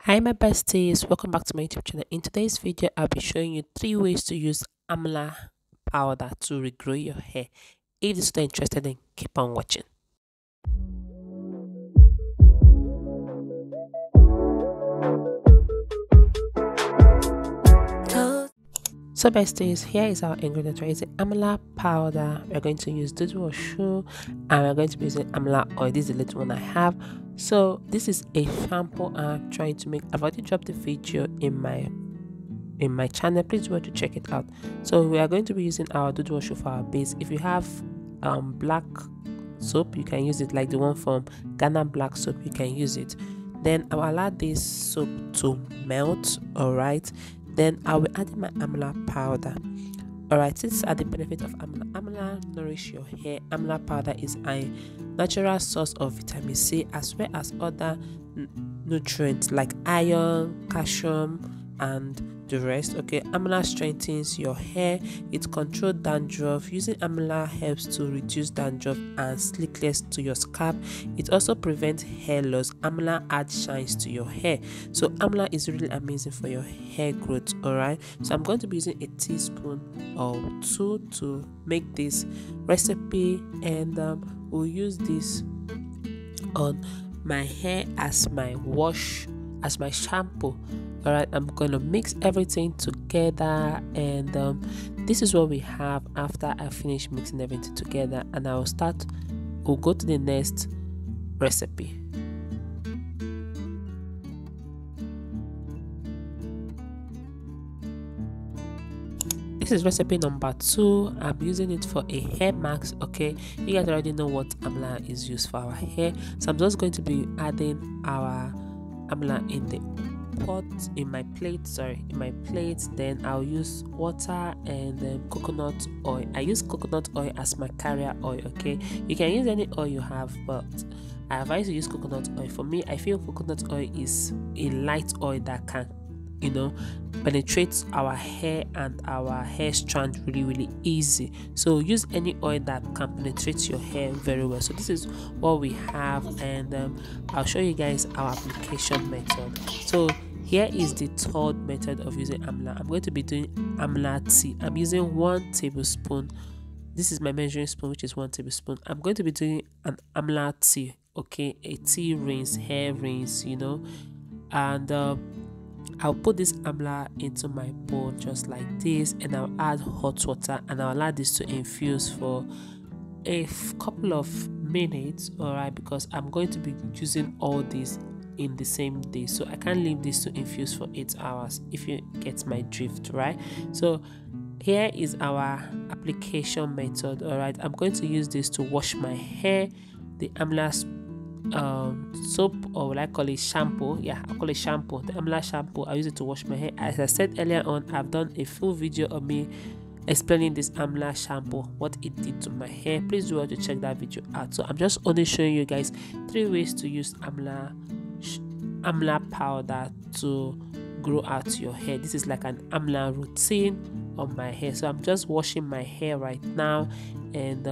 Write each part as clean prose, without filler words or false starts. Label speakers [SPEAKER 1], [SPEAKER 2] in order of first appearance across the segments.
[SPEAKER 1] Hi my besties, welcome back to my YouTube channel. In today's video, I'll be showing you 3 ways to use Amla powder to regrow your hair. If you're still interested, then keep on watching. So besties, here is our ingredient. We're using Amla powder, we're going to use Dudu Oshu, and we're going to be using Amla oil. This is the little one I have. So this is a shampoo I'm trying to make. I've already dropped the video in my channel. Please do want to check it out. So we are going to be using our Dudu Oshu for our base. If you have black soap, you can use it, like the one from Ghana black soap, you can use it. Then I'll allow this soap to melt. All right, then I will add in my Amla powder. Alright, this are the benefit of Amla. Amla nourish your hair. Amla powder is a natural source of vitamin C as well as other nutrients like iron, calcium, and the rest. Okay, Amla strengthens your hair. It controls dandruff. Using Amla helps to reduce dandruff and slickness to your scalp. It also prevents hair loss. Amla adds shines to your hair. So Amla is really amazing for your hair growth. All right, so I'm going to be using a teaspoon or two to make this recipe, and we'll use this on my hair as my wash, as my shampoo. All right, I'm gonna mix everything together, and this is what we have after I finish mixing everything together. And we'll go to the next recipe. This is recipe number 2. I'm using it for a hair mask. Okay, you guys already know what Amla is used for our hair, so I'm just going to be adding our Amla in the pot, in my plate. Then I'll use water and coconut oil. I use coconut oil as my carrier oil. Okay, you can use any oil you have, but I advise you use coconut oil. For me, I feel coconut oil is a light oil that can penetrates our hair and our hair strand really easy. So use any oil that can penetrate your hair very well. So this is what we have, and I'll show you guys our application method. So here is the third method of using Amla. I'm going to be doing Amla tea. I'm using 1 tablespoon. This is my measuring spoon, which is 1 tablespoon. I'm going to be doing an Amla tea. Okay, a tea rinse, hair rinse, and I'll put this Amla into my bowl just like this, and I'll add hot water, and I'll allow this to infuse for a couple of minutes. All right, because I'm going to be using all this in the same day, so I can't leave this to infuse for 8 hours, if you get my drift, right? So here is our application method. All right, I'm going to use this to wash my hair. The Amla soap, or will I call it shampoo? Yeah, I call it shampoo. The Amla shampoo, I use it to wash my hair. As I said earlier on, I've done a full video of me explaining this Amla shampoo, what it did to my hair. Please do want to check that video out. So I'm just only showing you guys 3 ways to use Amla powder to grow out your hair. This is like an Amla routine on my hair. So I'm just washing my hair right now, and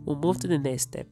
[SPEAKER 1] we'll move to the next step.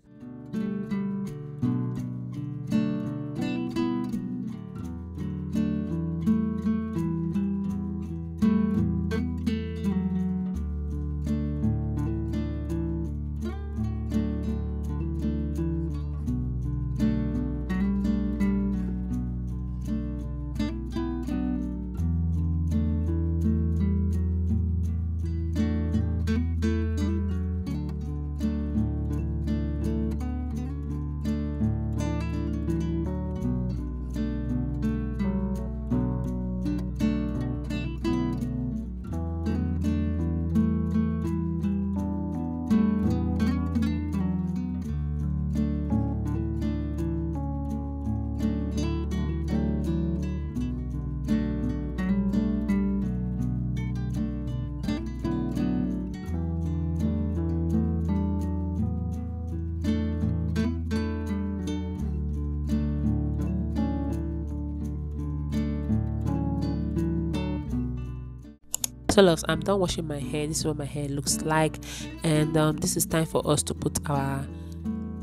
[SPEAKER 1] So loves, I'm done washing my hair. This is what my hair looks like, and this is time for us to put our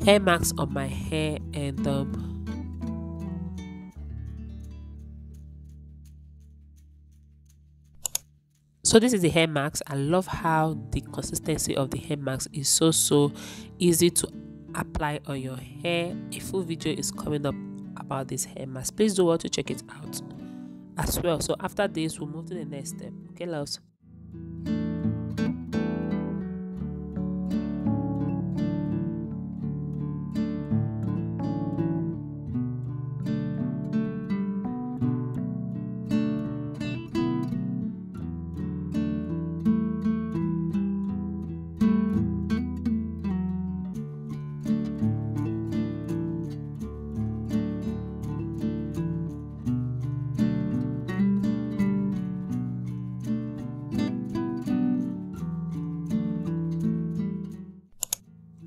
[SPEAKER 1] hair mask on my hair, and So this is the hair mask. I love how the consistency of the hair mask is so easy to apply on your hair. A full video is coming up about this hair mask. Please do want to check it out as well. So after this, we'll move to the next step. Okay, loves.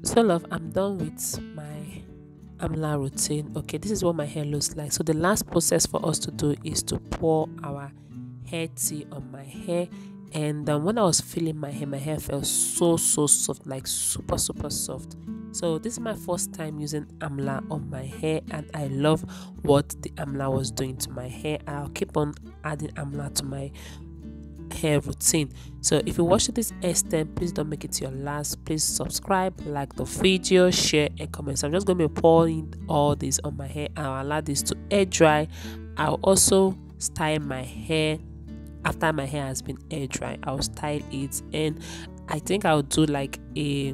[SPEAKER 1] So love, I'm done with my Amla routine. Okay, this is what my hair looks like. So the last process for us to do is to pour our hair tea on my hair. And when I was feeling my hair felt so soft, like super soft. So this is my first time using Amla on my hair, and I love what the Amla was doing to my hair. I'll keep on adding Amla to my hair routine. So if you watched this extent, please don't make it your last. Please subscribe, like the video, share and comment. So I'm just going to be pouring all this on my hair. I'll allow this to air dry. I'll also style my hair after my hair has been air dry. I'll style it, and I think I'll do like a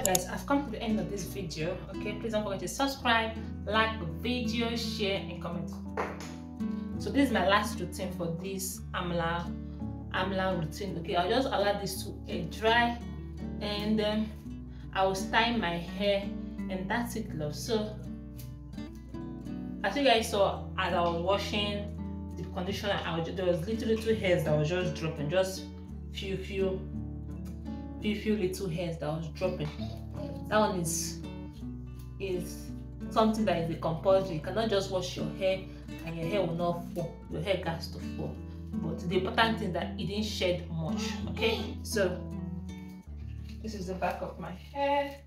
[SPEAKER 1] guys. I've come to the end of this video. Okay, please don't forget to subscribe, like the video, share and comment. So this is my last routine for this Amla routine. Okay, I'll just allow this to air dry, and then I will style my hair, and that's it, love. So as you guys saw, as I was washing the conditioner, there was little hairs that was just dropping, just few little hairs that was dropping. That one is something that is a compulsory. You cannot just wash your hair and your hair will not fall. Your hair has to fall. But the important thing is that it didn't shed much. Okay, so this is the back of my hair.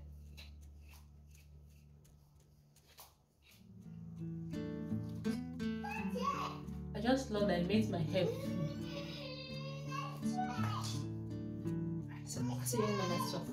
[SPEAKER 1] I just love that it makes my hair full. So see you in the next one.